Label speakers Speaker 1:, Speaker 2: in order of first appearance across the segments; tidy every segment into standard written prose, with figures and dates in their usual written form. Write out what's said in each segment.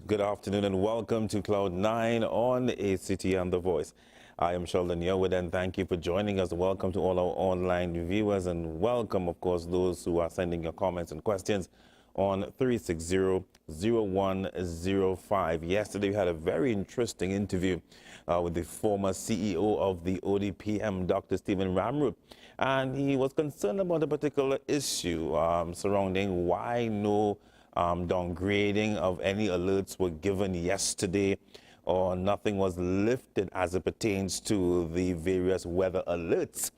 Speaker 1: Good afternoon and welcome to Cloud 9 on ACT and The Voice. I am Sheldon Yearwood and thank you for joining us. Welcome to all our online viewers and welcome, of course, those who are sending your comments and questions on 360-0105. Yesterday we had a very interesting interview with the former CEO of the ODPM, Dr. Stephen Ramroop, and he was concerned about a particular issue surrounding why no downgrading of any alerts were given yesterday, or nothing was lifted as it pertains to the various weather alerts.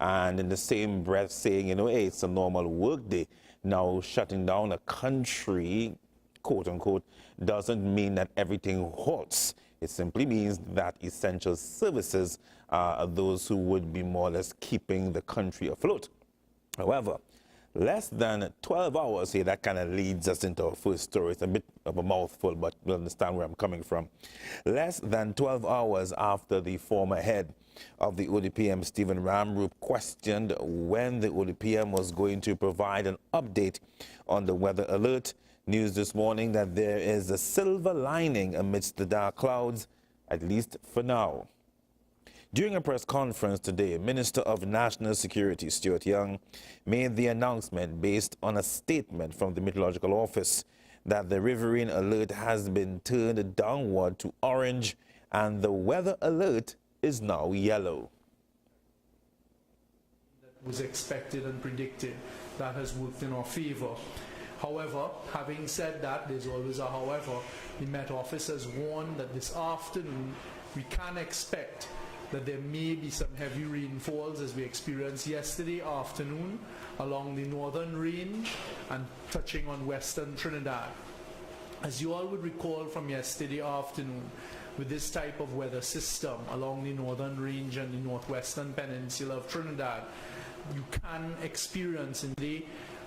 Speaker 1: And in the same breath saying, hey, it's a normal work day. Now, shutting down a country, quote unquote, doesn't mean that everything halts. It simply means that essential services are those who would be more or less keeping the country afloat. However, less than 12 hours here, that kind of leads us into our first story. It's a bit of a mouthful, but you'll understand where I'm coming from. Less than 12 hours after the former head of the ODPM, Stephen Ramroop, questioned when the ODPM was going to provide an update on the weather alert, news this morning that there is a silver lining amidst the dark clouds, at least for now. During a press conference today, Minister of National Security Stuart Young made the announcement based on a statement from the Meteorological Office that the riverine alert has been turned downward to orange and the weather alert is now yellow.
Speaker 2: That was expected and predicted. That has worked in our favor. However, having said that, there's always a however. The Met Office has warned that this afternoon we can expect that there may be some heavy rainfalls as we experienced yesterday afternoon along the northern range and touching on western Trinidad. As you all would recall from yesterday afternoon, with this type of weather system along the northern range and the northwestern peninsula of Trinidad, you can experience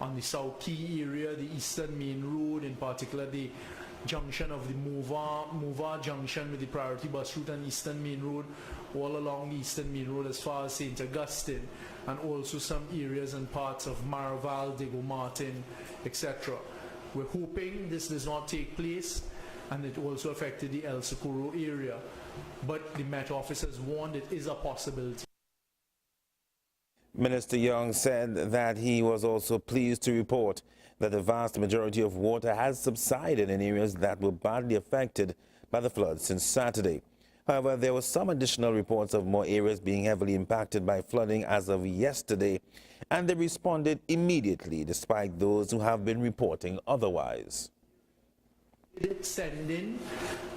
Speaker 2: on the South Key area, the Eastern Main Road, in particular the junction of the Mova junction with the priority bus route and Eastern Main Road, all along the Eastern Main Road as far as St. Augustine, and also some areas and parts of Maraval, Diego Martin, etc. We're hoping this does not take place, and it also affected the El Socorro area, but the Met Office has warned it is a possibility.
Speaker 1: Minister Young said that he was also pleased to report that the vast majority of water has subsided in areas that were badly affected by the floods since Saturday. However, there were some additional reports of more areas being heavily impacted by flooding as of yesterday, and they responded immediately, despite those who have been reporting otherwise.
Speaker 2: Sending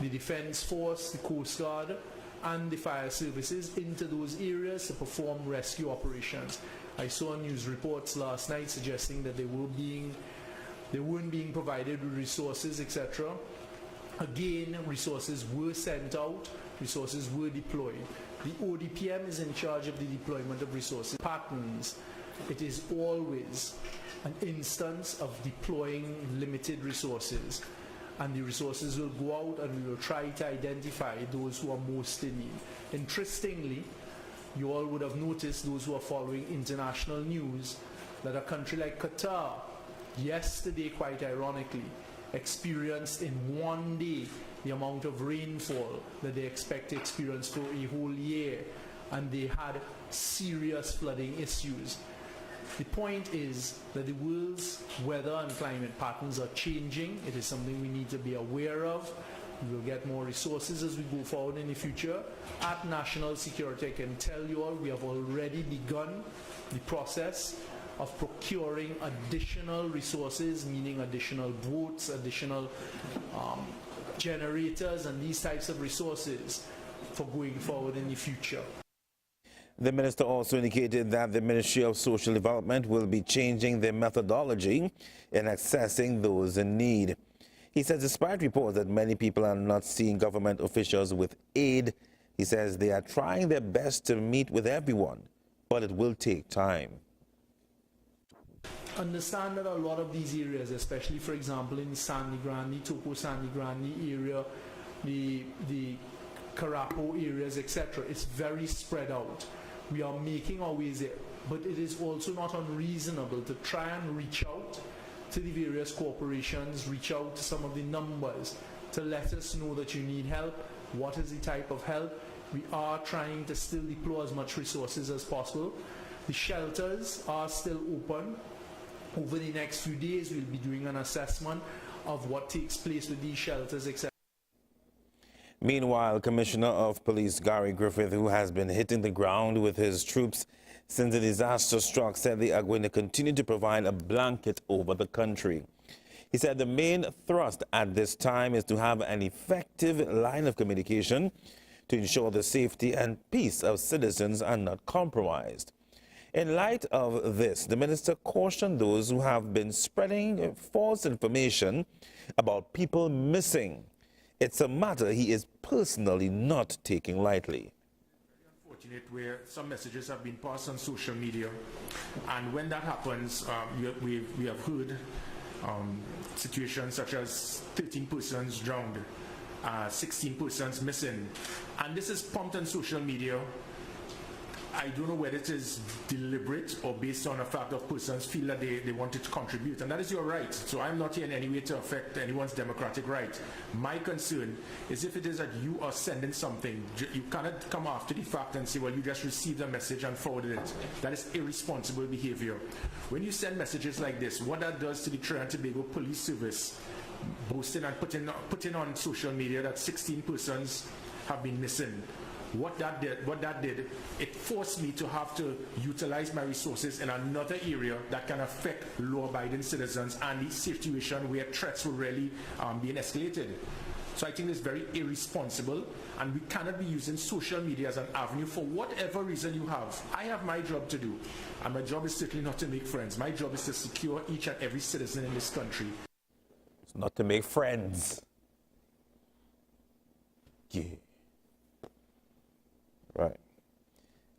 Speaker 2: the Defense Force, the Coast Guard, and the fire services into those areas to perform rescue operations. I saw news reports last night suggesting that they weren't being provided with resources, etc. Again, resources were sent out, resources were deployed. The ODPM is in charge of the deployment of resources patterns. It is always an instance of deploying limited resources, and the resources will go out and we will try to identify those who are most in need. Interestingly, you all would have noticed, those who are following international news, that a country like Qatar, yesterday, quite ironically, experienced in one day the amount of rainfall that they expect to experience for a whole year, and they had serious flooding issues. The point is that the world's weather and climate patterns are changing. It is something we need to be aware of. We will get more resources as we go forward in the future. At National Security, I can tell you all, we have already begun the process of procuring additional resources, meaning additional boats, additional generators, and these types of resources for going forward in the future.
Speaker 1: The minister also indicated that the Ministry of Social Development will be changing their methodology in accessing those in need. He says despite reports that many people are not seeing government officials with aid, he says they are trying their best to meet with everyone, but it will take time.
Speaker 2: Understand that a lot of these areas, especially for example in the Sandy Grande, Toco Sandy Grande area, the Carapo areas, etc., it's very spread out. We are making our ways there, but it is also not unreasonable to try and reach out to the various corporations, reach out to some of the numbers to let us know that you need help. What is the type of help? We are trying to still deploy as much resources as possible. The shelters are still open. Over the next few days, we'll be doing an assessment of what takes place with these shelters, etc.
Speaker 1: Meanwhile, Commissioner of Police Gary Griffith, who has been hitting the ground with his troops since the disaster struck, said they are going to continue to provide a blanket over the country. He said the main thrust at this time is to have an effective line of communication to ensure the safety and peace of citizens are not compromised. In light of this, the minister cautioned those who have been spreading false information about people missing. It's a matter he is personally not taking lightly.
Speaker 3: Unfortunate where some messages have been passed on social media, and when that happens, we have heard situations such as 13 persons drowned, 16 persons missing, and this is pumped on social media. I don't know whether it is deliberate or based on a fact of persons feel that they wanted to contribute, and that is your right. So I'm not here in any way to affect anyone's democratic right. My concern is if it is that you are sending something, you cannot come after the fact and say, well, you just received a message and forwarded it. That is irresponsible behavior. When you send messages like this, what that does to the Trinidad and Tobago Police Service, boasting and putting on social media that 16 persons have been missing. What that did, it forced me to have to utilize my resources in another area that can affect law-abiding citizens and the situation where threats were really being escalated. So I think it's very irresponsible, and we cannot be using social media as an avenue for whatever reason you have. I have my job to do, and my job is certainly not to make friends. My job is to secure each and every citizen in this country.
Speaker 1: It's not to make friends. Yeah. Right.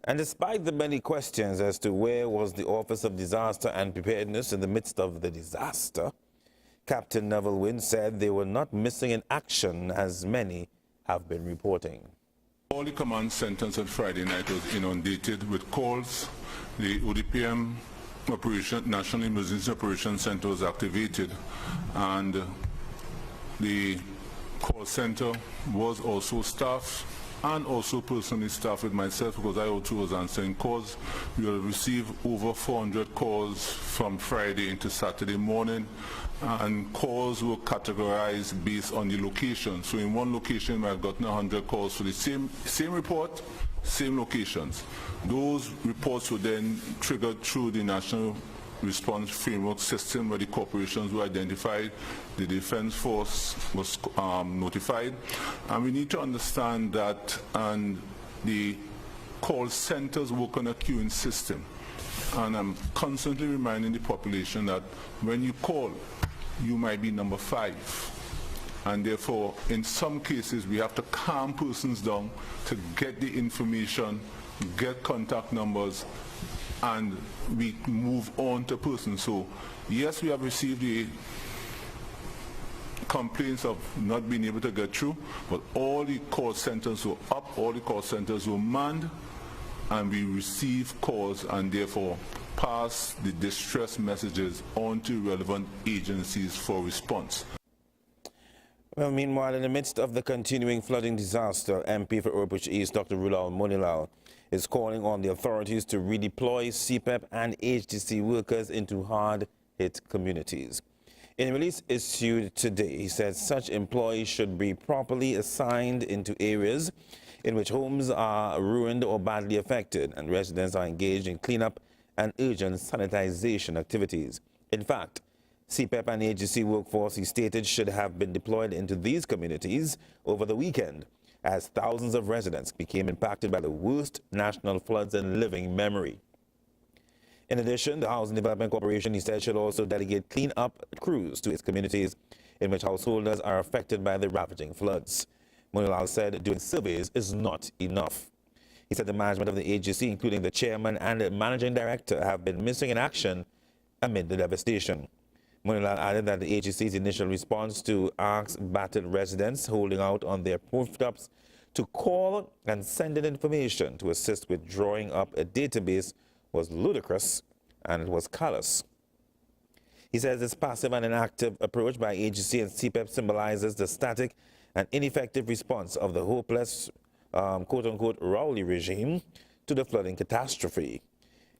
Speaker 1: And despite the many questions as to where was the Office of Disaster and Preparedness in the midst of the disaster, Captain Neville Wynne said they were not missing in action as many have been reporting.
Speaker 4: All the command centers on Friday night was inundated with calls. The ODPM National Emergency Operations Center was activated, and the call center was also staffed, and also personally staffed with myself, because I also was answering calls. We will receive over 400 calls from Friday into Saturday morning, and calls were categorized based on the location. So in one location I've gotten 100 calls for the same report, same locations. Those reports were then triggered through the National Response Framework System, where the corporations were identified, the Defense Force was notified, and we need to understand that, and the call centers work on a queuing system, and I'm constantly reminding the population that when you call, you might be number 5, and therefore in some cases we have to calm persons down to get the information, get contact numbers, and we move on to persons. So yes, we have received the complaints of not being able to get through, but all the call centers were up, all the call centers were manned, and we receive calls and therefore pass the distress messages on to relevant agencies for response.
Speaker 1: Well, meanwhile, in the midst of the continuing flooding disaster, MP for Oropouche East, Dr. Rulal Monilal, is calling on the authorities to redeploy CPEP and HDC workers into hard-hit communities. In a release issued today, he said such employees should be properly assigned into areas in which homes are ruined or badly affected and residents are engaged in cleanup and urgent sanitization activities. In fact, CPEP and HDC workforce, he stated, should have been deployed into these communities over the weekend, as thousands of residents became impacted by the worst national floods in living memory. In addition, the Housing Development Corporation, he said, should also delegate clean-up crews to its communities in which householders are affected by the ravaging floods. Monilal said doing surveys is not enough. He said the management of the HDC, including the chairman and the managing director, have been missing in action amid the devastation. Monilal added that the HDC's initial response to ask battered residents holding out on their rooftops to call and send in information to assist with drawing up a database was ludicrous and it was callous. He says this passive and inactive approach by agency and CPEP symbolizes the static and ineffective response of the hopeless, quote-unquote, Rowley regime to the flooding catastrophe.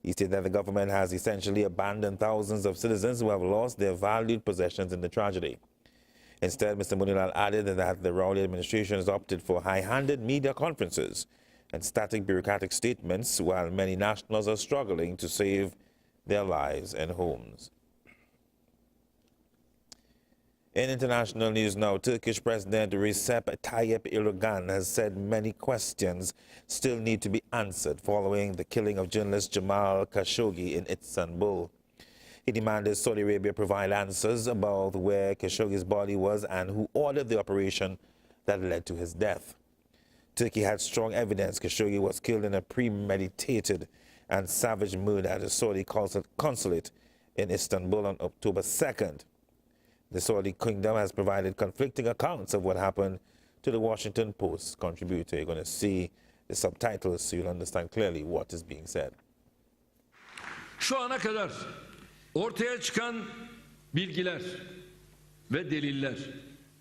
Speaker 1: He said that the government has essentially abandoned thousands of citizens who have lost their valued possessions in the tragedy. Instead, Mr. Munilal added that the Rowley administration has opted for high-handed media conferences and static bureaucratic statements while many nationals are struggling to save their lives and homes. In international news now, Turkish President Recep Tayyip Erdogan has said many questions still need to be answered following the killing of journalist Jamal Khashoggi in Istanbul. He demanded Saudi Arabia provide answers about where Khashoggi's body was and who ordered the operation that led to his death. Turkey had strong evidence Khashoggi was killed in a premeditated and savage murder at the Saudi consulate in Istanbul on October 2nd. The Saudi kingdom has provided conflicting accounts of what happened to the Washington Post contributor. You're going to see the subtitles so you'll understand clearly what is being said.
Speaker 5: Şu ana kadar ortaya çıkan bilgiler ve deliller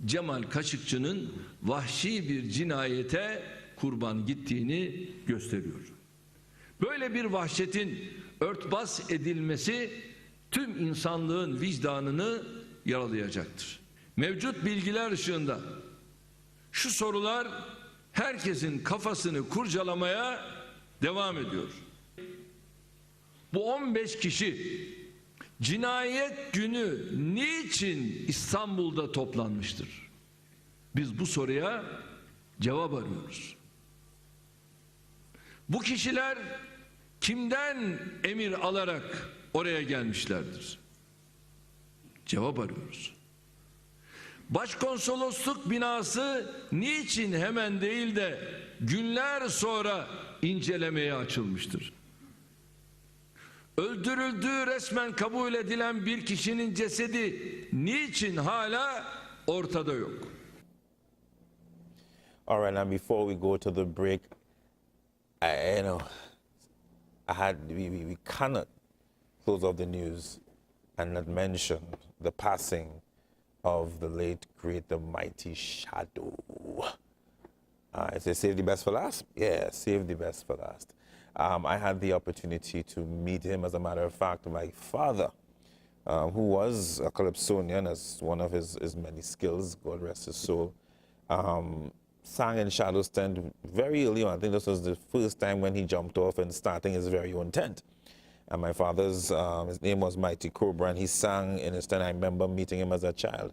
Speaker 5: Cemal Kaşıkçı'nın vahşi bir cinayete kurban gittiğini gösteriyor. Böyle bir vahşetin örtbas edilmesi tüm insanlığın vicdanını yaralayacaktır. Mevcut bilgiler ışığında şu sorular herkesin kafasını kurcalamaya devam ediyor. Bu 15 kişi cinayet günü niçin İstanbul'da toplanmıştır? Biz bu soruya cevap arıyoruz. Bu kişiler kimden emir alarak oraya gelmişlerdir? Cevap arıyoruz. Başkonsolosluk binası niçin hemen değil de günler sonra incelemeye açılmıştır? Öldürüldüğü resmen kabul edilen bir kişinin cesedi niçin hala ortada yok?
Speaker 1: All right, and before we go to the break, we cannot close off the news and not mention the passing of the late, great, the mighty Shadow. I say save the best for last? Yeah, save the best for last. I had the opportunity to meet him. As a matter of fact, my father, who was a calypsonian, as one of his many skills, God rest his soul, sang in Shadow's tent very early on. I think this was the first time when he jumped off and starting his very own tent. And my father's, his name was Mighty Cobra, and he sang in his tent. I remember meeting him as a child.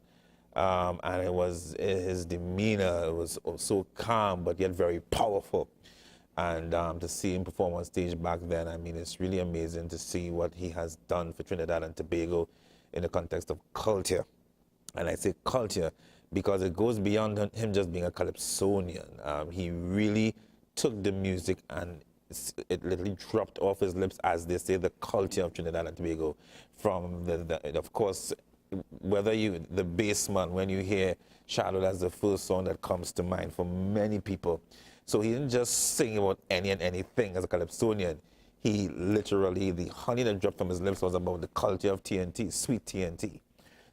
Speaker 1: And it was his demeanor, it was so calm, but yet very powerful. And to see him perform on stage back then, I mean, it's really amazing to see what he has done for Trinidad and Tobago in the context of culture. And I say culture because it goes beyond him just being a calypsonian. He really took the music and it literally dropped off his lips, as they say, the culture of Trinidad and Tobago. From of course, whether the bassman, when you hear Shadow, that's the first song that comes to mind for many people. So he didn't just sing about any and anything as a calypsonian. He literally, the honey that dropped from his lips was about the culture of TNT, sweet TNT.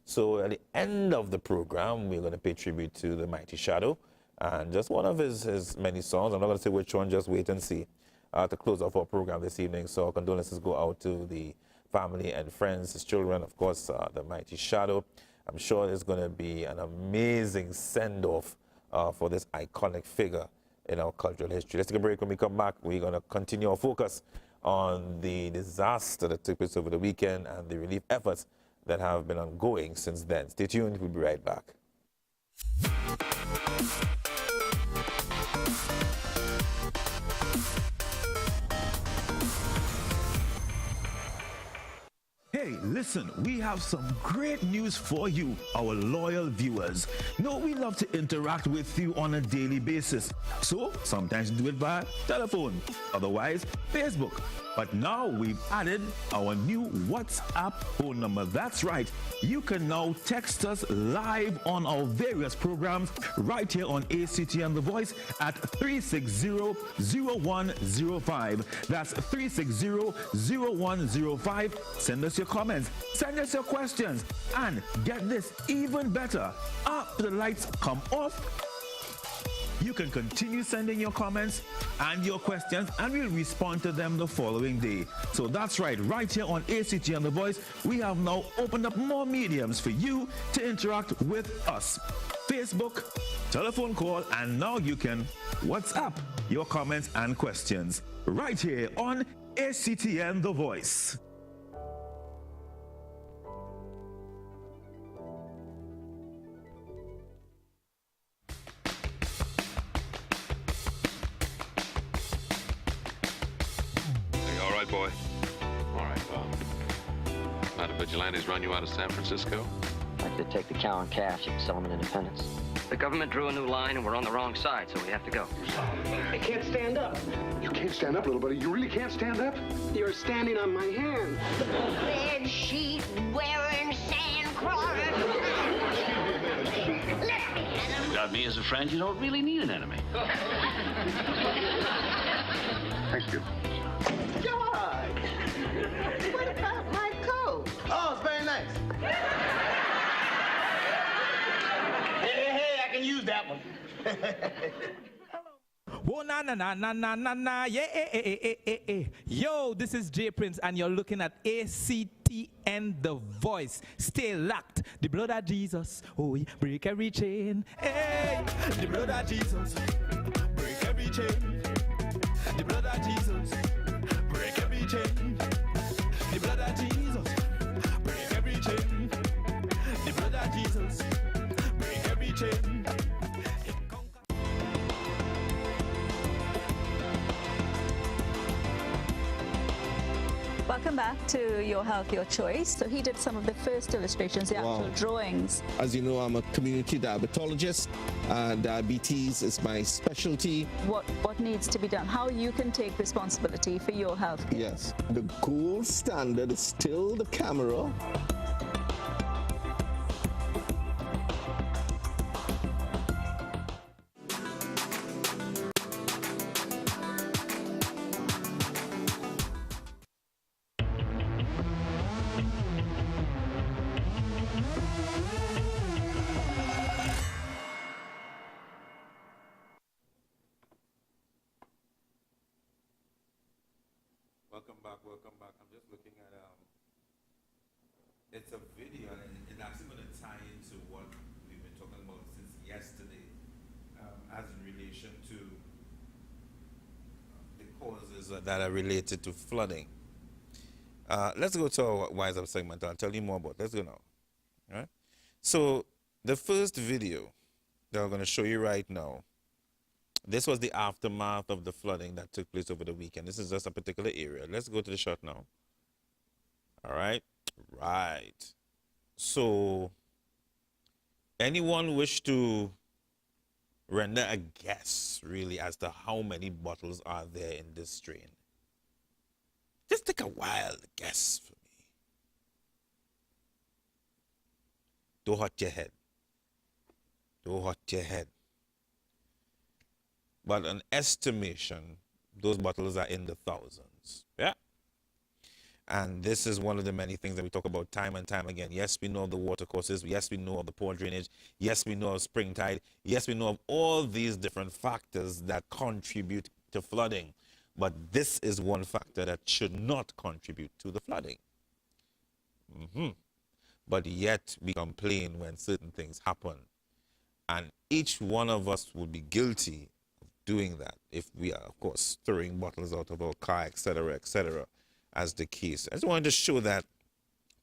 Speaker 1: So at the end of the program, we're going to pay tribute to the mighty Shadow. And just one of his many songs. I'm not going to say which one, just wait and see, to close off our program this evening. So condolences go out to the family and friends, his children, of course, the mighty Shadow. I'm sure there's going to be an amazing send-off for this iconic figure in our cultural history. Let's take a break. When we come back, we're going to continue our focus on the disaster that took place over the weekend and the relief efforts that have been ongoing since then. Stay tuned. We'll be right back.
Speaker 6: Hey, listen, we have some great news for you, our loyal viewers. Know we love to interact with you on a daily basis. So, sometimes do it via telephone, otherwise Facebook. But now we've added our new WhatsApp phone number. That's right. You can now text us live on our various programs right here on ACTN The Voice at 360-0105. That's 360-0105. Send us your comments. Send us your questions. And get this, even better. After the lights come off, you can continue sending your comments and your questions, and we'll respond to them the following day. So that's right here on ACTN The Voice, we have now opened up more mediums for you to interact with us. Facebook, telephone call, and now you can WhatsApp your comments and questions right here on ACTN The Voice.
Speaker 7: Boy. All right, now the vigilantes run you out of San Francisco?
Speaker 8: Like to take the cow and calf, you can sell them in Independence. The government drew a new line and we're on the wrong side, so we have to go.
Speaker 9: I can't stand up.
Speaker 10: You can't stand up, little buddy. You really can't stand up?
Speaker 9: You're standing on my hand.
Speaker 11: Bed sheet wearing sand crawler.
Speaker 12: You got me as a friend, you don't really need an enemy.
Speaker 10: Thank you.
Speaker 11: George! What about my coat?
Speaker 9: Oh, it's very nice. Hey, I can use that one.
Speaker 13: Whoa, na na na na na na na, yeah, Yo, this is Jay Prince, and you're looking at ACTN The Voice. Stay locked. The blood of Jesus, oh, yeah, break every chain. Hey, the blood of Jesus, break every chain. The blood of Jesus, break every chain. The blood of Jesus, break every chain. The blood of Jesus, break every chain.
Speaker 14: Welcome back to Your Health, Your Choice. So he did some of the first illustrations, the actual drawings.
Speaker 15: As you know, I'm a community diabetologist. Diabetes is my specialty.
Speaker 14: What needs to be done? How you can take responsibility for your health?
Speaker 15: Yes. The gold standard is still the camera.
Speaker 1: Welcome back. I'm just looking at it's a video, and it's actually going to tie into what we've been talking about since yesterday, as in relation to the causes that are related to flooding. Let's go to our Wise Up segment. I'll tell you more about it. Let's go now. All right. So the first video that I'm going to show you right now, this was the aftermath of the flooding that took place over the weekend. This is just a particular area. Let's go to the shot now. All right. Right. So, anyone wish to render a guess, really, as to how many bottles are there in this strain? Just take a wild guess for me. Don't hurt your head. Don't hurt your head. But an estimation, those bottles are in the thousands. Yeah. And this is one of the many things that we talk about time and time again. Yes, we know of the water courses. Yes, we know of the poor drainage. Yes, we know of spring tide. Yes, we know of all these different factors that contribute to flooding. But this is one factor that should not contribute to the flooding. But yet we complain when certain things happen. And each one of us would be guilty doing that if we are, of course, throwing bottles out of our car, etc., as the case. I just wanted to show that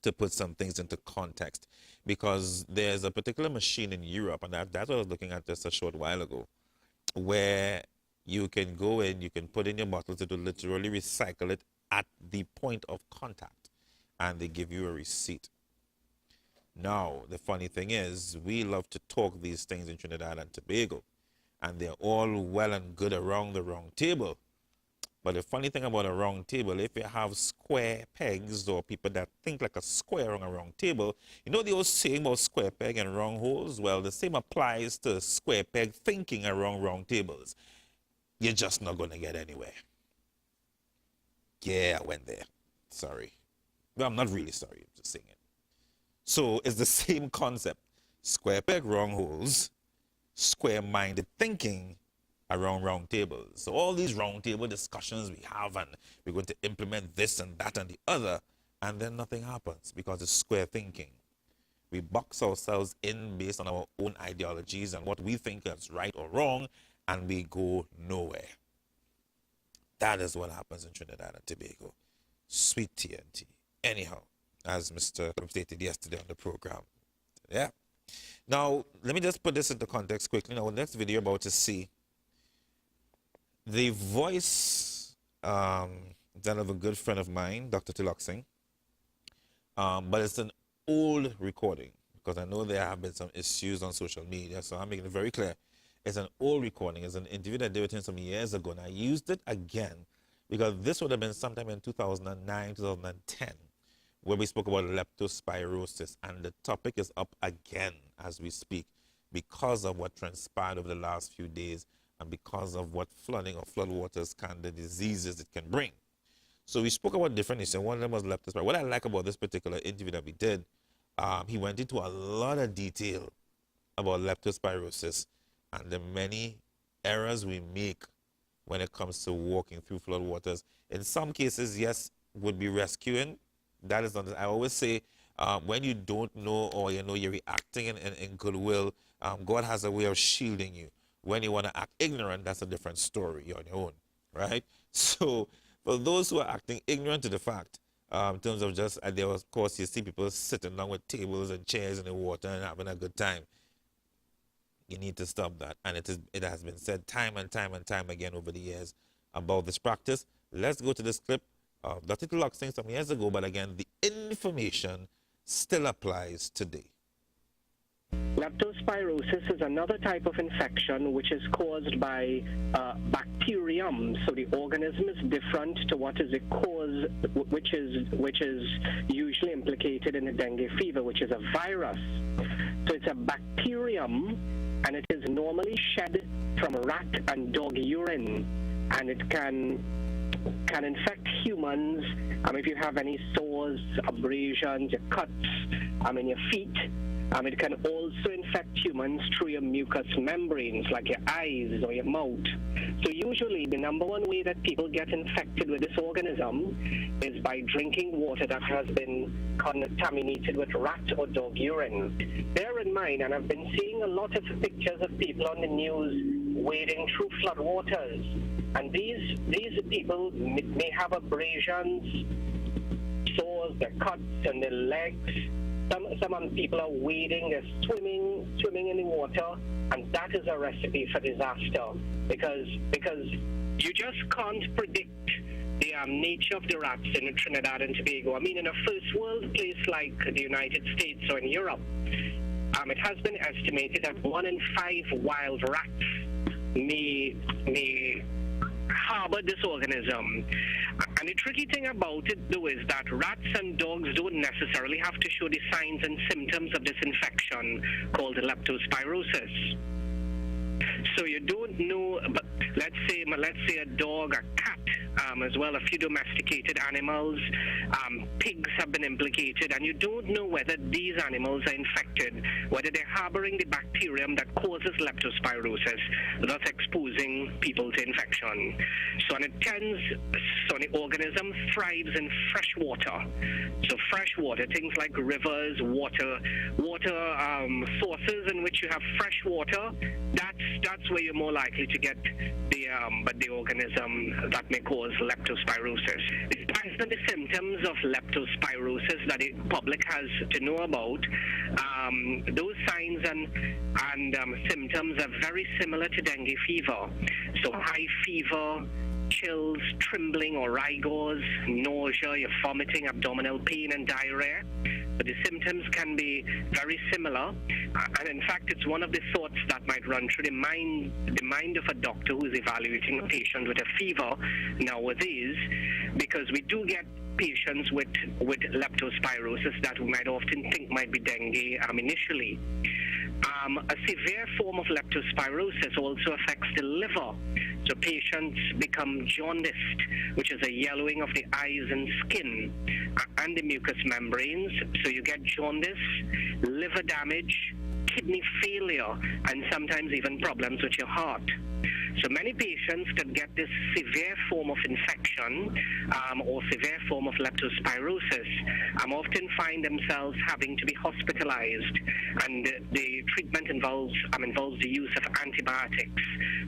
Speaker 1: to put some things into context, because there's a particular machine in Europe, and that's what I was looking at just a short while ago, where you can go in, you can put in your bottles, it will literally recycle it at the point of contact, and they give you a receipt. Now, the funny thing is, we love to talk these things in Trinidad and Tobago, and they're all well and good around the round table. But the funny thing about a round table, if you have square pegs or people that think like a square on a round table, you know the old saying about square peg and round holes? Well, the same applies to square peg thinking around round tables. You're just not going to get anywhere. Yeah, I went there. Sorry. Well, I'm not really sorry. I'm just saying it. So it's the same concept. Square peg, round holes, square-minded thinking around round tables. So all these round table discussions we have, and we're going to implement this and that and the other, and then nothing happens because it's square thinking. We box ourselves in based on our own ideologies and what we think is right or wrong, and we go nowhere. That is what happens in Trinidad and Tobago. Sweet TNT. Anyhow, as Mr. stated yesterday on the program. Yeah. Now, let me just put this into context quickly. Now, the next video you're about to see, the voice that of a good friend of mine, Dr. Tilak Singh, but it's an old recording because I know there have been some issues on social media, so I'm making it very clear. It's an old recording. It's an interview that I did with him some years ago, and I used it again because this would have been sometime in 2009, 2010, where we spoke about leptospirosis, and the topic is up again as we speak because of what transpired over the last few days and because of what flooding or floodwaters can, the diseases it can bring. So we spoke about different issues. One of them was leptospirosis. What I like about this particular interview that we did, he went into a lot of detail about leptospirosis and the many errors we make when it comes to walking through floodwaters. In some cases, yes, would be rescuing. That is not, I always say, when you don't know or you know you're reacting in goodwill, God has a way of shielding you. When you want to act ignorant, that's a different story. You're on your own, right? So for those who are acting ignorant to the fact, in terms of just, there was, of course, you see people sitting down with tables and chairs in the water and having a good time. You need to stop that. And it has been said time and time and time again over the years about this practice. Let's go to this clip of Dr. Tilak Singh some years ago, but again, the information still applies today.
Speaker 16: Leptospirosis is another type of infection which is caused by bacterium. So the organism is different to what is the cause, which is usually implicated in the dengue fever, which is a virus. So it's a bacterium, and it is normally shed from rat and dog urine, and it can infect humans. If you have any sores, abrasions, your cuts, in your feet. It can also infect humans through your mucous membranes, like your eyes or your mouth. So usually the number one way that people get infected with this organism is by drinking water that has been contaminated with rat or dog urine. Bear in mind, and I've been seeing a lot of pictures of people on the news wading through flood waters, and these people may have abrasions, sores, their cuts, and their legs. Some people are wading, they're swimming in the water, and that is a recipe for disaster because you just can't predict the nature of the rats in Trinidad and Tobago. In a first world place like the United States or in Europe, it has been estimated that 1 in 5 wild rats may harbor this organism. And the tricky thing about it, though, is that rats and dogs don't necessarily have to show the signs and symptoms of this infection called leptospirosis. So you don't know, but let's say a dog, a cat, as well, a few domesticated animals, pigs have been implicated, and you don't know whether these animals are infected, whether they're harboring the bacterium that causes leptospirosis, thus exposing people to infection. So the organism thrives in fresh water. So fresh water, things like rivers, water sources in which you have fresh water, that's where you're more likely to get the organism that may cause leptospirosis. The signs and the symptoms of leptospirosis that the public has to know about, those signs and symptoms are very similar to dengue fever. So high fever, chills, trembling or rigors, nausea, you're vomiting, abdominal pain and diarrhea. But the symptoms can be very similar, and in fact, it's one of the thoughts that might run through the mind of a doctor who's evaluating a patient with a fever nowadays, because we do get patients with leptospirosis that we might often think might be dengue initially. A severe form of leptospirosis also affects the liver. So patients become jaundiced, which is a yellowing of the eyes and skin and the mucous membranes. So you get jaundice, liver damage, kidney failure, and sometimes even problems with your heart. So many patients that get this severe form of infection or severe form of leptospirosis often find themselves having to be hospitalized, and the treatment involves the use of antibiotics.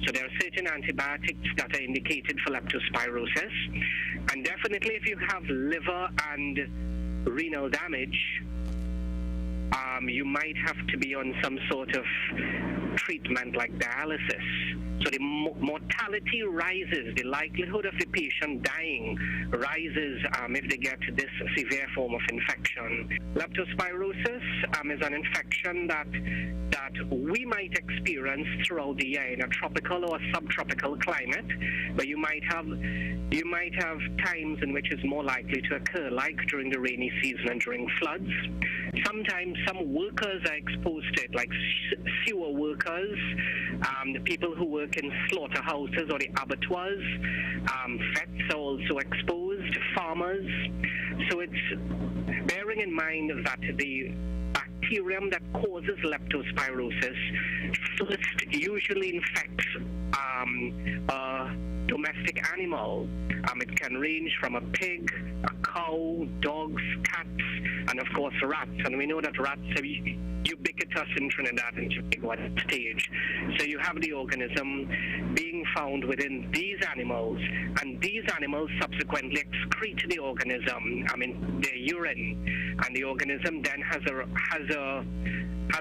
Speaker 16: So there are certain antibiotics that are indicated for leptospirosis, and definitely if you have liver and renal damage, you might have to be on some sort of treatment like dialysis. So the mortality rises, the likelihood of the patient dying rises if they get this severe form of infection. Leptospirosis is an infection that we might experience throughout the year in a tropical or subtropical climate, but you might have times in which it's more likely to occur, like during the rainy season and during floods. Sometimes some workers are exposed to it, like sewer workers, the people who work in slaughterhouses or the abattoirs. Vets are also exposed, farmers. So it's bearing in mind that the bacterium that causes leptospirosis first usually infects a domestic animal. It can range from a pig, a cow, dogs, cats, and of course rats. And we know that rats are ubiquitous in Trinidad and Tobago at that stage. So you have the organism being found within these animals, and these animals subsequently excrete the organism, their urine, and the organism then has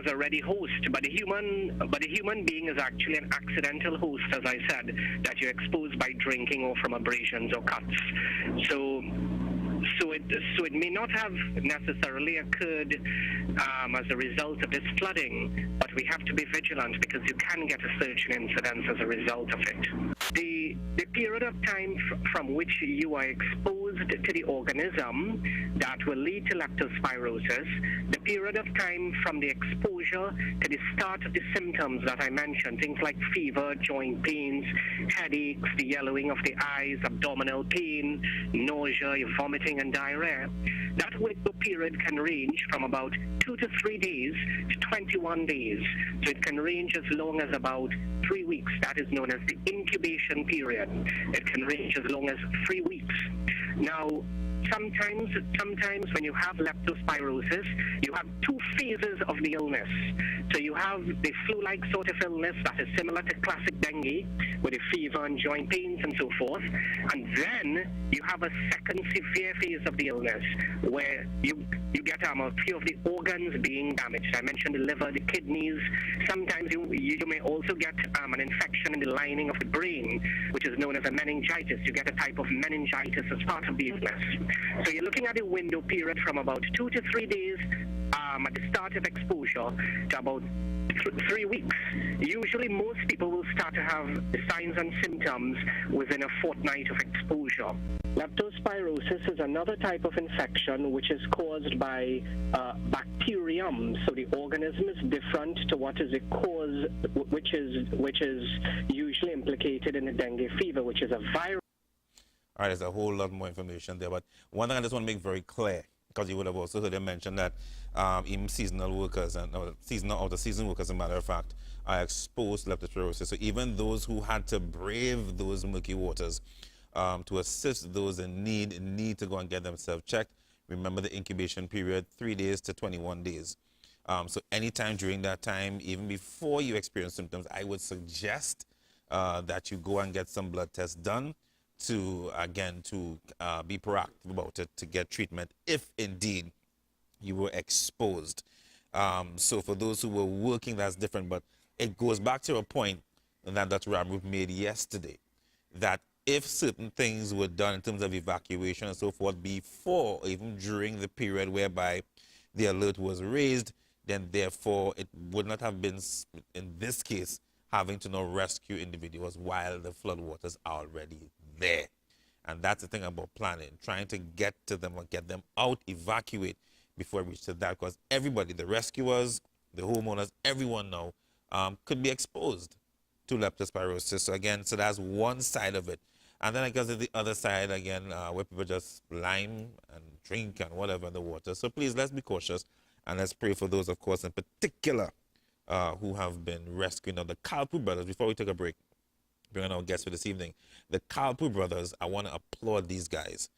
Speaker 16: a ready host. But the human being is actually an accidental host, as I said, that you're exposed by drinking or from abrasions or cuts. So it may not have necessarily occurred as a result of this flooding, but we have to be vigilant because you can get a surge in incidence as a result of it. The period of time from which you are exposed to the organism that will lead to leptospirosis, the period of time from the exposure to the start of the symptoms that I mentioned, things like fever, joint pains, headaches, the yellowing of the eyes, abdominal pain, nausea, vomiting, and diarrhea, that window period can range from about 2 to 3 days to 21 days. So it can range as long as about 3 weeks. That is known as the incubation period. It can range as long as 3 weeks. Now, sometimes when you have leptospirosis, you have two phases of the illness. So you have the flu-like sort of illness that is similar to classic dengue, with the fever and joint pains and so forth. And then you have a second severe phase of the illness where you get a few of the organs being damaged. I mentioned the liver, the kidneys. Sometimes you may also get an infection in the lining of the brain, which is known as a meningitis. You get a type of meningitis as part of the illness. So you're looking at a window period from about 2 to 3 days at the start of exposure to about 3 weeks. Usually most people will start to have the signs and symptoms within a fortnight of exposure. Leptospirosis is another type of infection which is caused by bacterium. So the organism is different to what is the cause, which is usually implicated in the dengue fever, which is a virus.
Speaker 1: All right, there's a whole lot more information there, but one thing I just want to make very clear, because you would have also heard them mention that even seasonal workers and seasonal out of season workers, as a matter of fact, are exposed to leptospirosis. So even those who had to brave those murky waters to assist those in need to go and get themselves checked. Remember the incubation period, 3 days to 21 days. So anytime during that time, even before you experience symptoms, I would suggest that you go and get some blood tests done to be proactive about it, to get treatment if indeed you were exposed. So for those who were working, that's different, but it goes back to a point that Dr. Ramroop made yesterday, that if certain things were done in terms of evacuation and so forth before, even during the period whereby the alert was raised, then therefore it would not have been, in this case, having to now rescue individuals while the floodwaters are already there. And that's the thing about planning, trying to get to them or get them out, evacuate before we reach to that, because everybody, the rescuers, the homeowners, everyone now could be exposed to leptospirosis. So again, so that's one side of it. And then I guess the other side, again, where people just lime and drink and whatever in the water. So please, let's be cautious, and let's pray for those, of course, in particular, who have been rescued. Now, the Kalpu brothers, before we take a break, bringing our guests for this evening, the Kalpu brothers, I want to applaud these guys.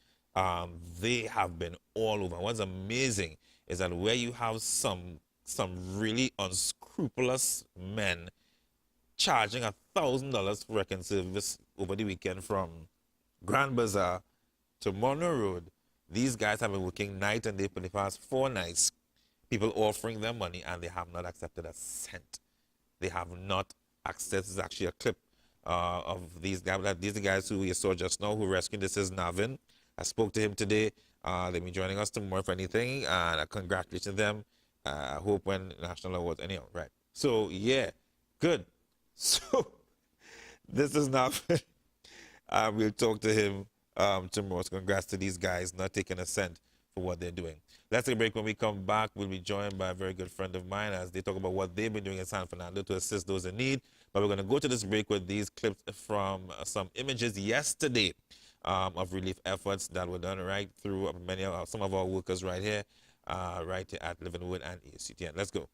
Speaker 1: They have been all over. What's amazing is that where you have some really unscrupulous men charging $1,000 for wrecking service over the weekend from Grand Bazaar to Monroe Road, these guys have been working night and day for the past 4 nights. People offering them money, and they have not accepted a cent. They have not accepted. This is actually a clip of these guys. These are the guys who you saw just now who rescued. This is Navin. I spoke to him today. They'll be joining us tomorrow, if anything, and I congratulate them. I hope when National Awards, anyhow, right. So, yeah, good. So, this is Navin. We'll talk to him tomorrow. So congrats to these guys not taking a cent for what they're doing. Let's take a break. When we come back, we'll be joined by a very good friend of mine as they talk about what they've been doing in San Fernando to assist those in need. But we're going to go to this break with these clips from some images yesterday of relief efforts that were done right through some of our workers right here at Livingwood and ACTN. Let's go.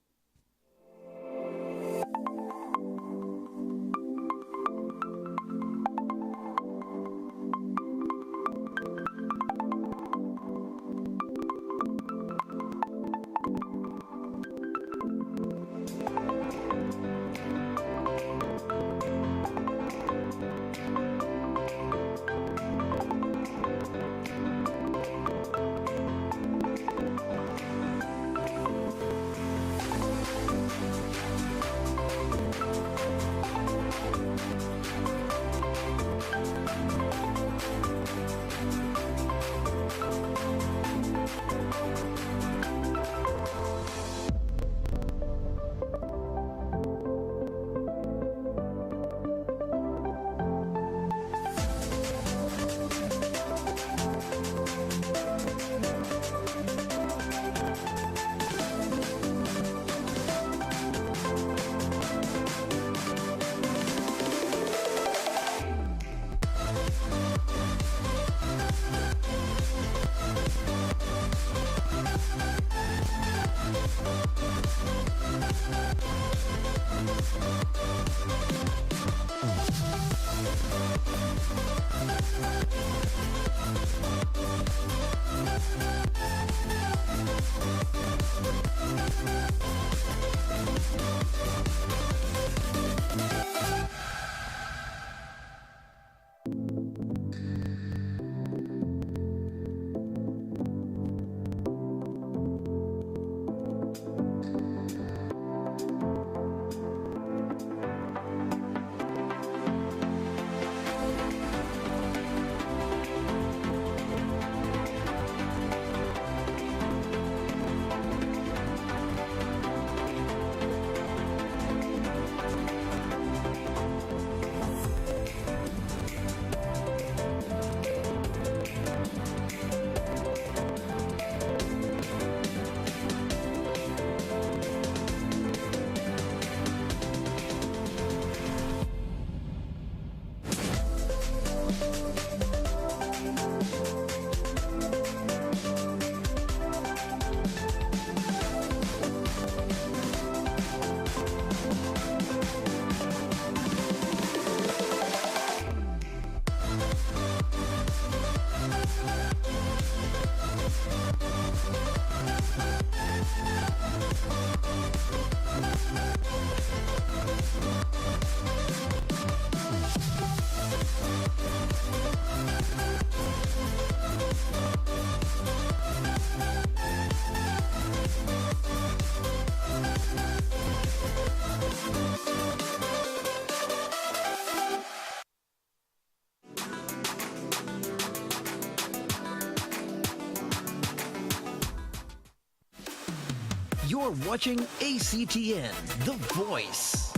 Speaker 17: You're watching ACTN, The Voice.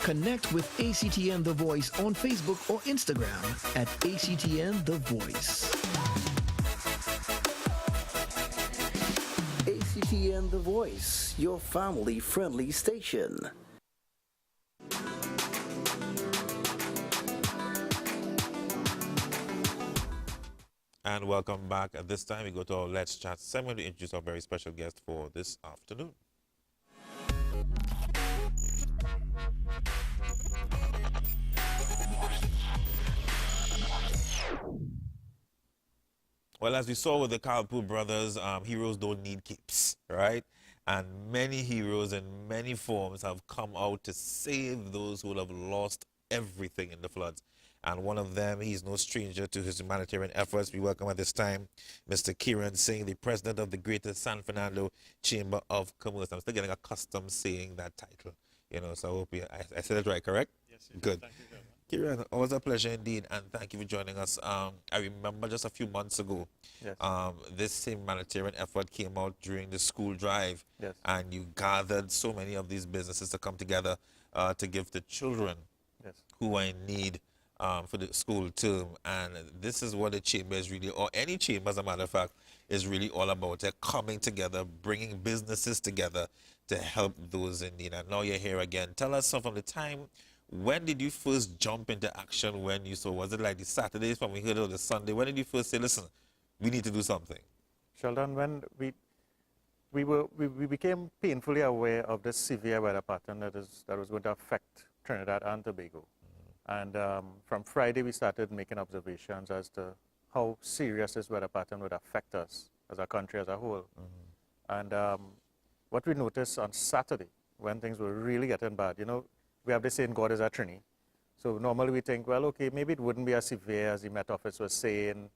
Speaker 17: Connect with ACTN The Voice on Facebook or Instagram at ACTN The Voice. ACTN The Voice, your family-friendly station.
Speaker 1: And welcome back. At this time, we go to our Let's Chat segment to introduce our very special guest for this afternoon. Well, as we saw with the Kalpoor brothers, heroes don't need capes, right? And many heroes in many forms have come out to save those who have lost everything in the floods. And one of them, he's no stranger to his humanitarian efforts. We welcome at this time Mr. Kiran Singh, the president of the Greater San Fernando Chamber of Commerce. I'm still getting accustomed saying that title, you know, so I hope I said it right, correct? Yes. Good. Thank you very much. Kiran, always a pleasure indeed, and thank you for joining us. I remember just a few months ago, yes, this same humanitarian effort came out during the school drive, yes, and you gathered so many of these businesses to come together to give to children, yes, who are in need for the school term. And this is what the chamber is really, or any chamber as a matter of fact, is really all about. They're coming together, bringing businesses together to help those in need. And now you're here again. Tell us from the time, when did you first jump into action when you saw, was it like the Saturdays when we heard of the Sunday? When did you first say, listen, we need to do something?
Speaker 18: Sheldon, when we became painfully aware of this severe weather pattern that was going to affect Trinidad and Tobago. And from Friday, we started making observations as to how serious this weather pattern would affect us as a country as a whole. And what we noticed on Saturday, when things were really getting bad, you know, we have this saying, God is a Trini. So normally we think, well, okay, maybe it wouldn't be as severe as the Met Office was saying.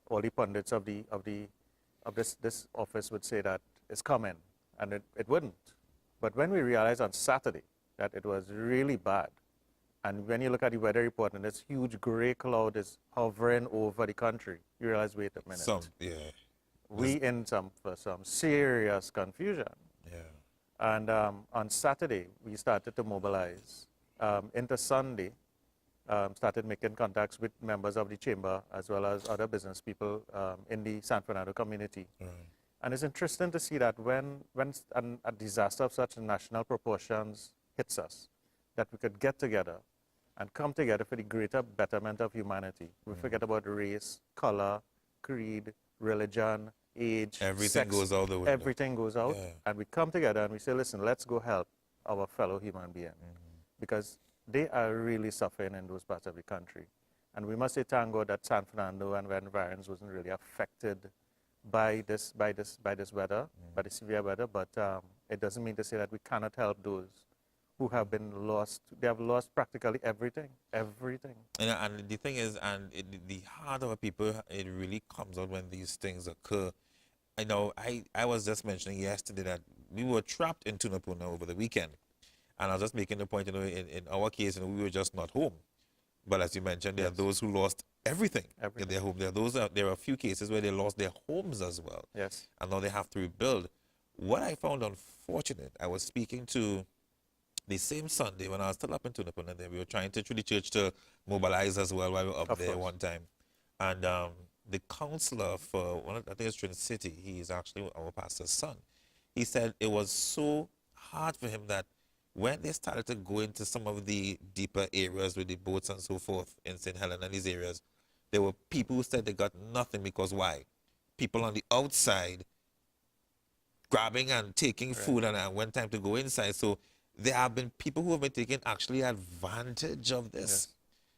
Speaker 18: All the pundits of this office would say that it's coming, and it wouldn't. But when we realized on Saturday that it was really bad, and when you look at the weather report and this huge gray cloud is hovering over the country, you realize, wait a minute. We in for some serious confusion. Yeah. And on Saturday, we started to mobilize. Into Sunday, started making contacts with members of the chamber as well as other business people in the San Fernando community. And it's interesting to see that when a disaster of such national proportions hits us, that we could get together and come together for the greater betterment of humanity. We forget about race, color, creed, religion, age,
Speaker 1: everything
Speaker 18: sex,
Speaker 1: goes out the window.
Speaker 18: Everything goes out, and we come together and we say, listen, let's go help our fellow human being, because they are really suffering in those parts of the country. And we must say thank God that San Fernando and environs wasn't really affected by this weather, by the severe weather, but it doesn't mean to say that we cannot help those who have been lost. They have lost practically everything.
Speaker 1: And the thing is, and the heart of people, it really comes out when these things occur. I know, I was just mentioning yesterday that we were trapped in Tunapuna over the weekend. And I was just making the point, you know, in our case, you know, we were just not home. But as you mentioned, there are those who lost everything in their home. There are a few cases where they lost their homes as well.
Speaker 18: Yes.
Speaker 1: And now they have to rebuild. What I found unfortunate, I was speaking to the same Sunday when I was still up in Tunapuna, we were trying to, through the church, to mobilize as well while we were up there one time. And the counselor for, I think it's Trinity City, he's actually our pastor's son. He said it was so hard for him that when they started to go into some of the deeper areas with the boats and so forth in St. Helena and these areas, there were people who said they got nothing because why? People on the outside grabbing and taking food, and when time to go inside. So there have been people who have been taking actually advantage of this.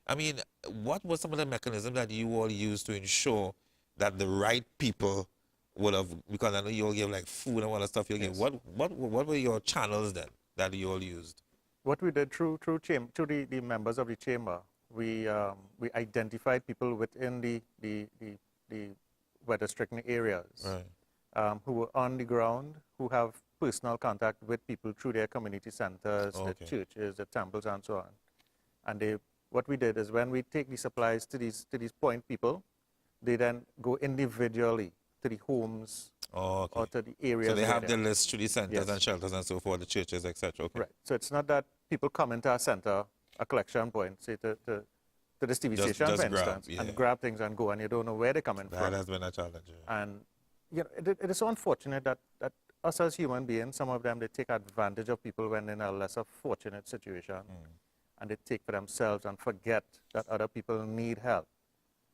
Speaker 1: I mean, what were some of the mechanisms that you all used to ensure that the right people would have, because I know you all give like food and all that stuff you give. What were your channels then that you all used?
Speaker 18: What we did through the members of the chamber, we identified people within the weather-stricken areas who were on the ground, who have personal contact with people through their community centers, the churches, the temples, and so on. And what we did is when we take the supplies to these point people, they then go individually to the homes or to the areas.
Speaker 1: So they have the list through the centers and shelters and so forth, the churches, etc.
Speaker 18: Right. So it's not that people come into our center, a collection point, say to this TV station, for instance, and grab things and go, and you don't know where they're coming from.
Speaker 1: That has been a challenge.
Speaker 18: And you know, it is so unfortunate that us as human beings, some of them, they take advantage of people when in a lesser fortunate situation, and they take for themselves and forget that other people need help.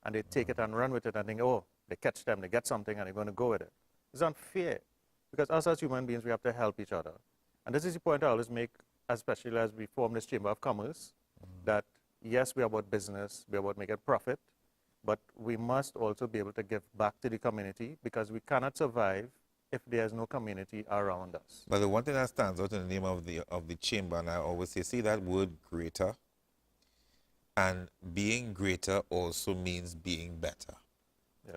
Speaker 18: And they take it and run with it and think, oh, they catch them, they get something, and they're going to go with it. It's unfair, because us as human beings, we have to help each other. And this is the point I always make, especially as we form this Chamber of Commerce, that yes, we're about business, we're about making profit, but we must also be able to give back to the community, because we cannot survive if there's no community around us.
Speaker 1: But the one thing that stands out in the name of the chamber, and I always say, see that word greater, and being greater also means being better.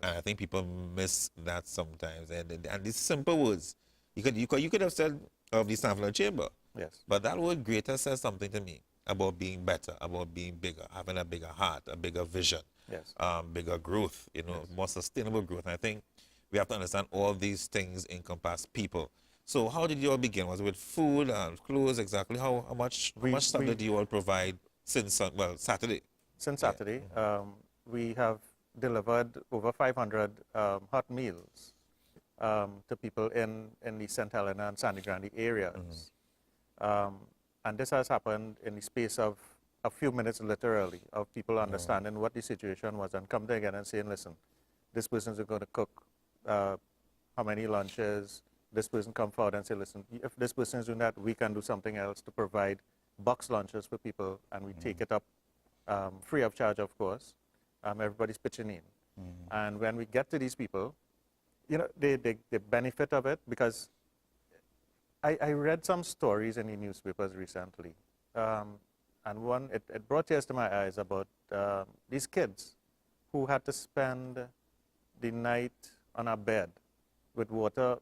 Speaker 1: And I think people miss that sometimes. And these simple words, you could have said of the Stanford Chamber.
Speaker 18: Yes.
Speaker 1: But that word greater says something to me about being better, about being bigger, having a bigger heart, a bigger vision, bigger growth, you know, more sustainable growth. And I think we have to understand all these things encompass people. So how did you all begin? Was it with food and clothes? Exactly how much stuff did you all provide since, well, Saturday?
Speaker 18: Since Saturday, we have delivered over 500 hot meals to people in the St. Helena and Sandy Grande areas. And this has happened in the space of a few minutes, literally, of people understanding what the situation was and come together and saying, listen, this person's going to cook how many lunches. This person come forward and say, listen, if this person is doing that, we can do something else to provide box lunches for people, and we take it up free of charge, of course. Everybody's pitching in. And when we get to these people, you know, they benefit of it, because I read some stories in the newspapers recently, and one, it brought tears to my eyes about these kids who had to spend the night on a bed with water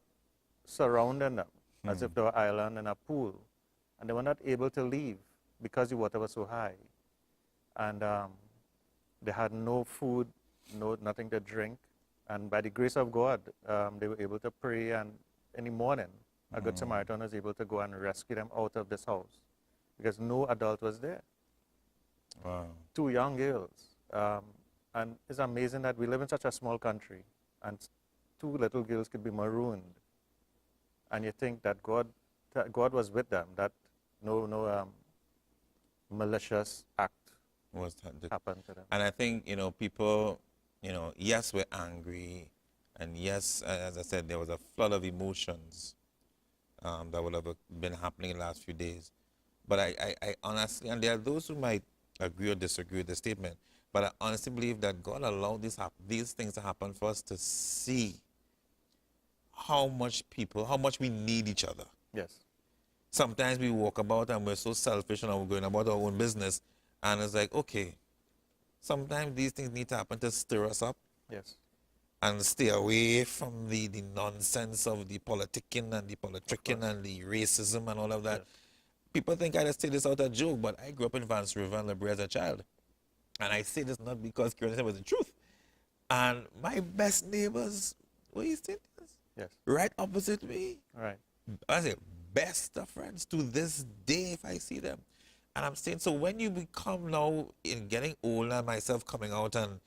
Speaker 18: surrounding them, as if they were an island in a pool, and they were not able to leave because the water was so high. And they had no food, nothing to drink, and by the grace of God, they were able to pray, and in the morning, a Good Samaritan was able to go and rescue them out of this house, because no adult was there.
Speaker 1: Wow.
Speaker 18: 2 young girls. And it's amazing that we live in such a small country, and 2 little girls could be marooned. And you think that God was with them, that no malicious act happened to them.
Speaker 1: And I think, you know, people, you know, yes, we're angry, and yes, as I said, there was a flood of emotions that would have been happening in the last few days. But I honestly, and there are those who might agree or disagree with the statement, but I honestly believe that God allowed these things to happen for us to see how much we need each other.
Speaker 18: Yes.
Speaker 1: Sometimes we walk about and we're so selfish and we're going about our own business, and it's like, okay, sometimes these things need to happen to stir us up.
Speaker 18: Yes.
Speaker 1: And stay away from the nonsense of the politicking and the politricking and the racism and all of that. Yes. People think I just say this out of joke, but I grew up in Vance River and LeBray as a child. And I say this not because Kieran was the truth. And my best neighbors were East Indians.
Speaker 18: Yes.
Speaker 1: Right opposite me.
Speaker 18: Right.
Speaker 1: I say best of friends to this day if I see them. And I'm saying, so when you become now in getting older, myself coming out and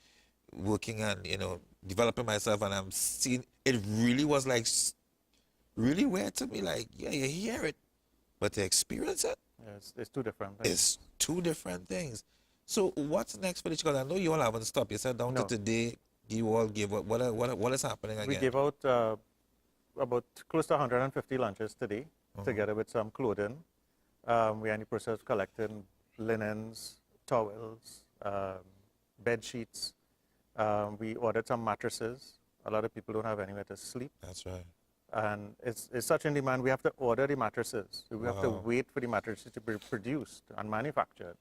Speaker 1: working and, you know, developing myself, and I'm seeing, it really was like, really weird to me, like, yeah, you hear it, but to experience it,
Speaker 18: it's 2 different things.
Speaker 1: It's 2 different things. So what's next for the Because I know you all haven't stopped. You said down to today, you all gave up. What is happening again?
Speaker 18: We gave out about close to 150 lunches today, together with some clothing. We are in the process of collecting linens, towels, bed sheets. We ordered some mattresses. A lot of people don't have anywhere to sleep.
Speaker 1: That's right.
Speaker 18: And it's such in demand, we have to order the mattresses. We have to wait for the mattresses to be produced and manufactured.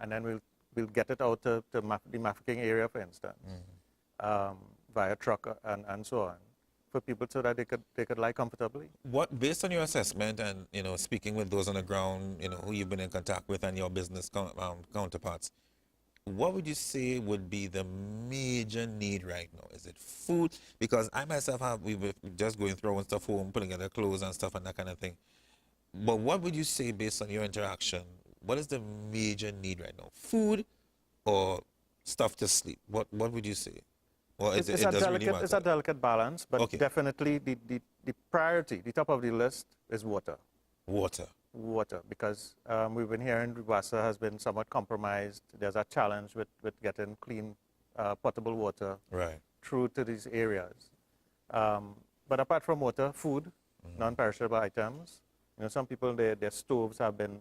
Speaker 18: And then we'll get it out to the Mafeking area, for instance, via truck and so on, for people so that they could lie comfortably.
Speaker 1: What, based on your assessment and, speaking with those on the ground, who you've been in contact with and your business counterparts, what would you say would be the major need right now? Is it food? Because I myself we were just going through and stuff home, putting together clothes and stuff and that kind of thing. But what would you say based on your interaction? What is the major need right now? Food or stuff to sleep? What would you say? Or
Speaker 18: It's a delicate balance, but definitely the priority, the top of the list is water. Water, because we've been hearing Rwasa has been somewhat compromised. There's a challenge with getting clean, potable water through to these areas. But apart from water, food, non-perishable items. Some people, their stoves have been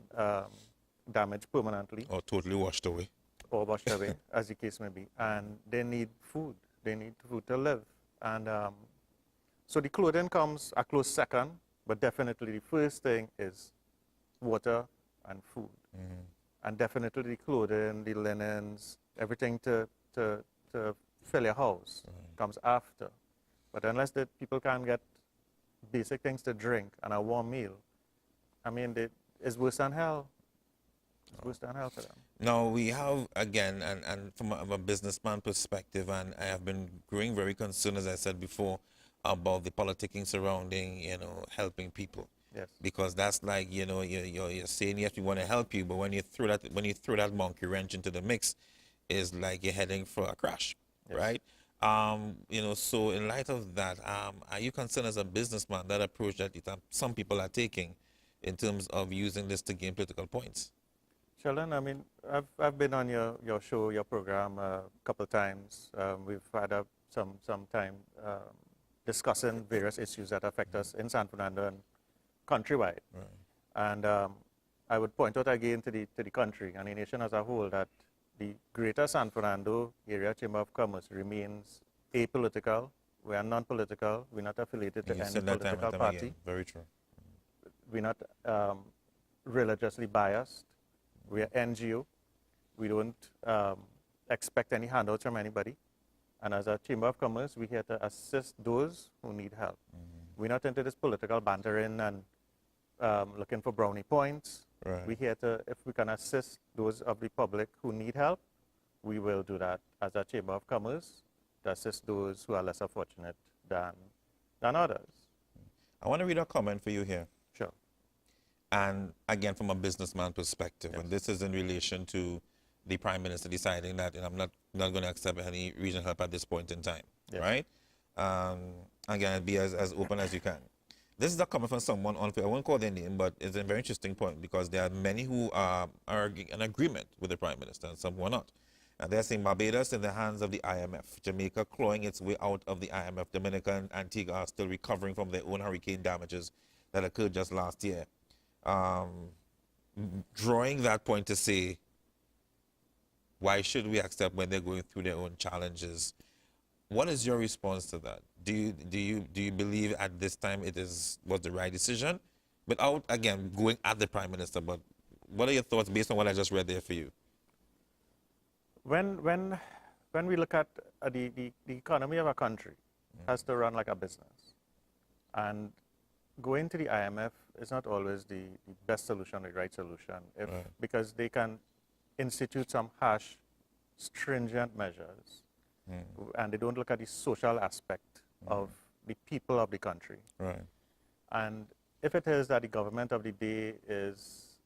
Speaker 18: damaged permanently.
Speaker 1: Or totally washed away.
Speaker 18: Or washed away, as the case may be. And they need food. They need food to live. And so the clothing comes a close second, but definitely the first thing is water and food. And definitely the clothing, the linens, everything to fill your house comes after. But unless the people can get basic things to drink and a warm meal, I mean, it's worse than hell. It's worse than hell for them.
Speaker 1: Now, we have, again, and from a businessman perspective, and I have been growing very concerned, as I said before, about the politicking surrounding, helping people.
Speaker 18: Yes.
Speaker 1: Because that's like, you're saying, yes, we want to help you, but when you throw that monkey wrench into the mix, it's like you're heading for a crash, right? So in light of that, are you concerned as a businessman that approach that some people are taking in terms of using this to gain political points?
Speaker 18: Sheldon, I mean, I've been on your show, your program a couple of times. We've had some time discussing various issues that affect us in San Fernando and countrywide. And I would point out again to the country and the nation as a whole that the Greater San Fernando Area Chamber of Commerce remains apolitical. We are non-political. We're not affiliated to any political party.
Speaker 1: Again. Very true.
Speaker 18: We're not religiously biased. We are NGO. We don't expect any handouts from anybody. And as a Chamber of Commerce, we're here to assist those who need help. We're not into this political bantering and looking for brownie points. We're here to, if we can assist those of the public who need help, we will do that as a Chamber of Commerce to assist those who are lesser fortunate than others.
Speaker 1: I want to read a comment for you here.
Speaker 18: Sure.
Speaker 1: And again, from a businessman perspective, and this is in relation to the Prime Minister deciding that I'm not going to accept any regional help at this point in time, right? Again, be as open as you can. This is a comment from someone on, I won't call their name, but it's a very interesting point because there are many who are in agreement with the Prime Minister and some who are not. And they're saying Barbados in the hands of the IMF, Jamaica clawing its way out of the IMF, Dominica and Antigua are still recovering from their own hurricane damages that occurred just last year. Drawing that point to say, why should we accept when they're going through their own challenges? What is your response to that? Do you believe at this time was the right decision? Without, again, going at the Prime Minister, but what are your thoughts based on what I just read there for you?
Speaker 18: When we look at the economy of a country has to run like a business. And going to the IMF is not always the best solution, the right solution, because they can institute some harsh, stringent measures, and they don't look at the social aspect of the people of the country. And if it is that the government of the day is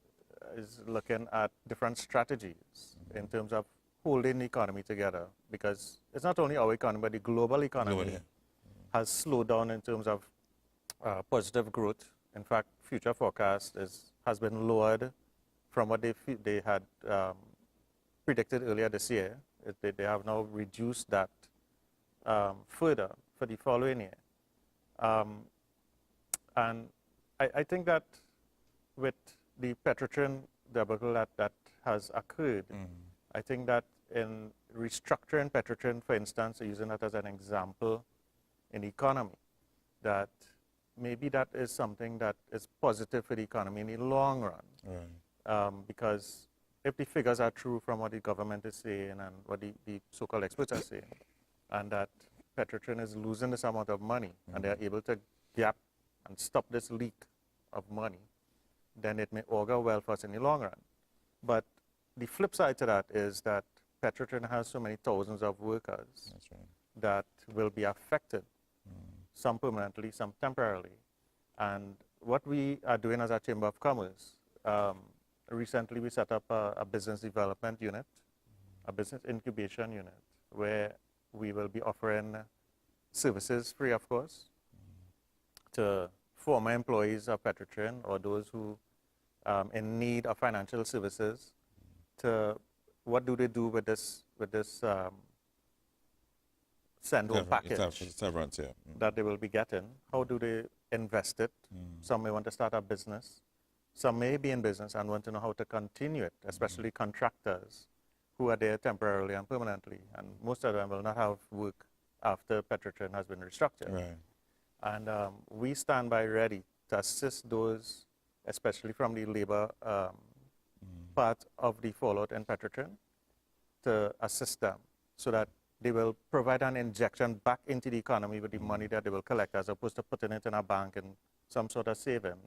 Speaker 18: looking at different strategies in terms of holding the economy together, because it's not only our economy, but the global economy has slowed down in terms of positive growth. In fact, future forecast has been lowered from what they had predicted earlier this year. They have now reduced that further for the following year. And I think that with the Petrotrin debacle that has occurred, I think that in restructuring Petrotrin, for instance, using that as an example in the economy, that maybe that is something that is positive for the economy in the long run. Because if the figures are true from what the government is saying and what the so-called experts are saying, and that Petrotrin is losing this amount of money, and they're able to gap and stop this leak of money, then it may augur well for us in the long run. But the flip side to that is that Petrotrin has so many thousands of workers that will be affected, some permanently, some temporarily. And what we are doing as a Chamber of Commerce, recently we set up a business development unit, a business incubation unit, where we will be offering services free, of course, to former employees of Petrotrin or those who in need of financial services to what do they do with this send-home package
Speaker 1: severance,
Speaker 18: that they will be getting. How do they invest it? Some may want to start a business. Some may be in business and want to know how to continue it, especially contractors who are there temporarily and permanently. And most of them will not have work after Petrotrin has been restructured. And we stand by ready to assist those, especially from the labor part of the fallout in Petrotrin, to assist them so that they will provide an injection back into the economy with the money that they will collect, as opposed to putting it in a bank and some sort of savings,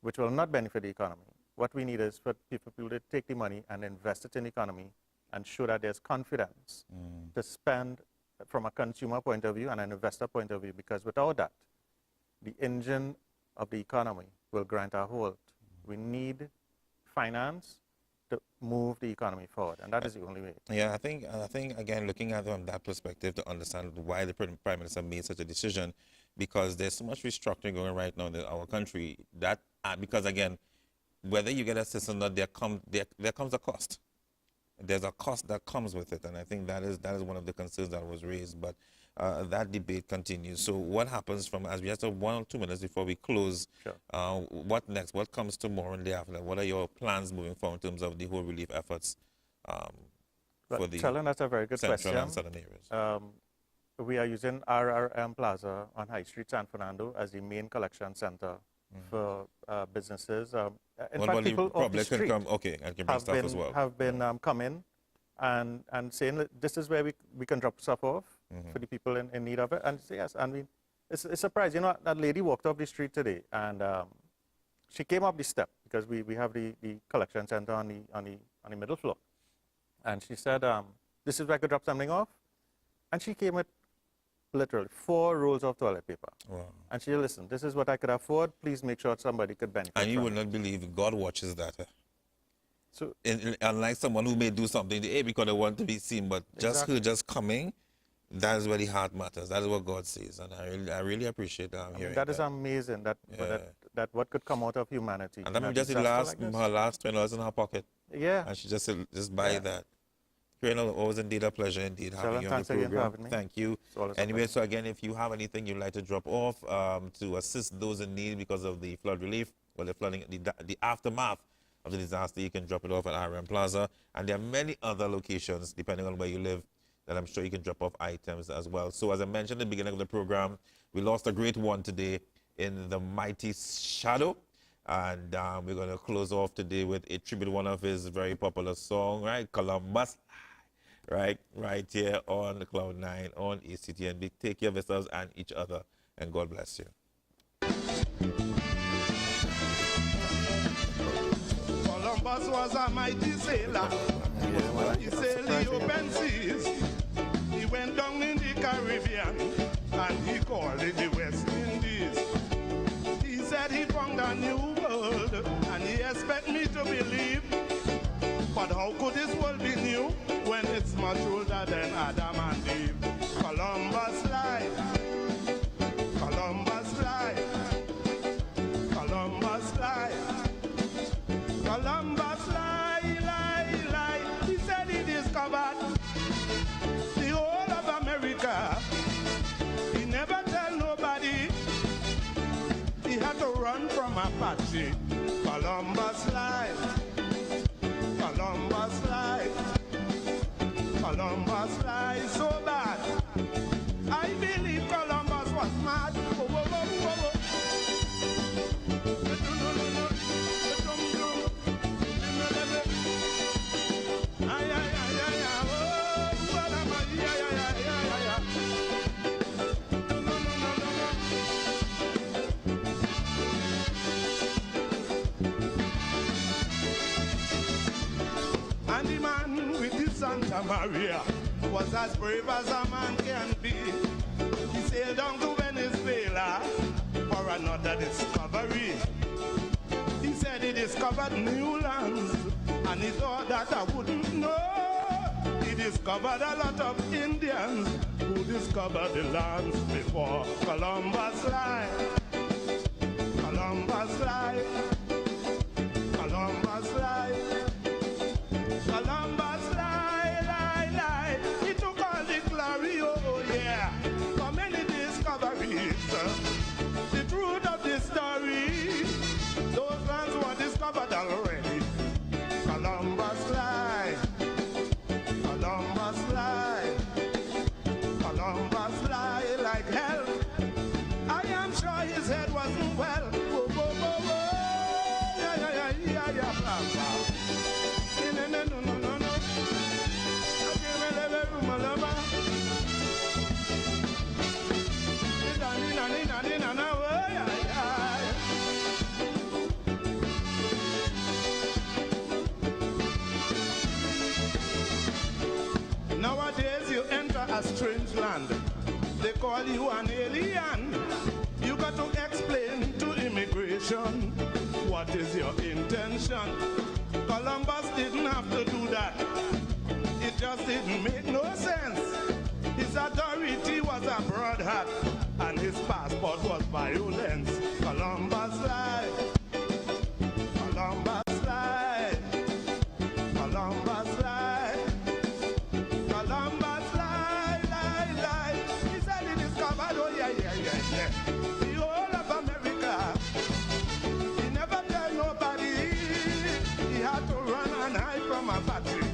Speaker 18: which will not benefit the economy. What we need is for people to take the money and invest it in the economy and show that there's confidence to spend from a consumer point of view and an investor point of view, because without that, the engine of the economy will grant a halt. We need finance to move the economy forward, and that is the only way.
Speaker 1: Yeah, I think again, looking at it from that perspective, to understand why the Prime Minister made such a decision, because there's so much restructuring going right now in our country that because again, whether you get assistance or not, there comes a cost. There's a cost that comes with it, and I think that is one of the concerns that was raised. But that debate continues. So what happens from, as we have 1 or 2 minutes before we close, what next? What comes tomorrow and the day after? What are your plans moving forward in terms of the whole relief efforts for the
Speaker 18: Chellen, that's a very good
Speaker 1: central
Speaker 18: question.
Speaker 1: and southern areas?
Speaker 18: We are using RRM Plaza on High Street, San Fernando, as the main collection center for businesses. In fact, people off the street have been coming and saying that this is where we can drop stuff off for the people in need of it. And yes, I mean, it's a surprise. You know, that lady walked off the street today, and she came up the step, because we have the collection center on the middle floor, and she said, "This is where I could drop something off," and she came with literally 4 rolls of toilet paper.
Speaker 1: Wow.
Speaker 18: And she said, "Listen, this is what I could afford. Please make sure somebody could benefit."
Speaker 1: And you
Speaker 18: from
Speaker 1: would
Speaker 18: it.
Speaker 1: not believe God watches that.
Speaker 18: So,
Speaker 1: unlike someone who may do something because they want to be seen, but just her just coming, that is where the heart matters. That is what God sees, and I really appreciate hearing
Speaker 18: that. Is amazing. That what could come out of humanity.
Speaker 1: And I mean, just her last $20 in her pocket.
Speaker 18: Yeah.
Speaker 1: And she just buy that. Colonel, always indeed a pleasure indeed having you on the program. Thank you. Anyway, so again, if you have anything you'd like to drop off to assist those in need because of the flood relief or the flooding, the aftermath of the disaster, you can drop it off at RM Plaza. And there are many other locations, depending on where you live, that I'm sure you can drop off items as well. So as I mentioned at the beginning of the program, we lost a great one today in the mighty Shadow. And we're going to close off today with a tribute to one of his very popular songs, right? Columbus. Right here on the Cloud 9 on ACTN. Take care of yourselves and each other, and God bless you.
Speaker 19: Columbus was a mighty sailor. He sailed the open seas. He went down in the Caribbean, and he called it the West Indies. He said he found a new world, and he expect me to believe. But how could this world be new when it's much older than Adam and Eve? Columbus lied. Columbus lied. Columbus lied. Columbus lied. He said he discovered the whole of America. He never tell nobody. He had to run from Apache. Columbus Columbus life, Columbus life, Columbus life so bad. I believe Columbus was mad. Whoa, whoa, whoa, whoa, whoa. And the man with the Santa Maria was as brave as a man can be. He sailed down to Venezuela for another discovery. He said he discovered new lands, and he thought that I wouldn't know. He discovered a lot of Indians who discovered the lands before Columbus life. Columbus life. Columbus life. Columbus life. He took all the glory, oh yeah, for many discoveries. The truth of the story, those lands were discovered already. Columbus life. Columbus life. Columbus life like hell. I am sure his head wasn't well. Whoa, whoa, whoa, whoa. Yeah, yeah, yeah, yeah, yeah, blah, blah. No, no, no, no, no, no. Okay, well, let me room, lover. Nowadays you enter a strange land. They call you an alien. You got to explain to immigration what is your intention. Columbus didn't have to do that. It just didn't make no sense. His authority was a broad hat, and his passport was violence. Columbus life. Columbus life. Columbus life. Columbus life. He said he discovered, oh yeah, yeah, yeah, yeah, the whole of America. He never tell nobody. He had to run and hide from a battery.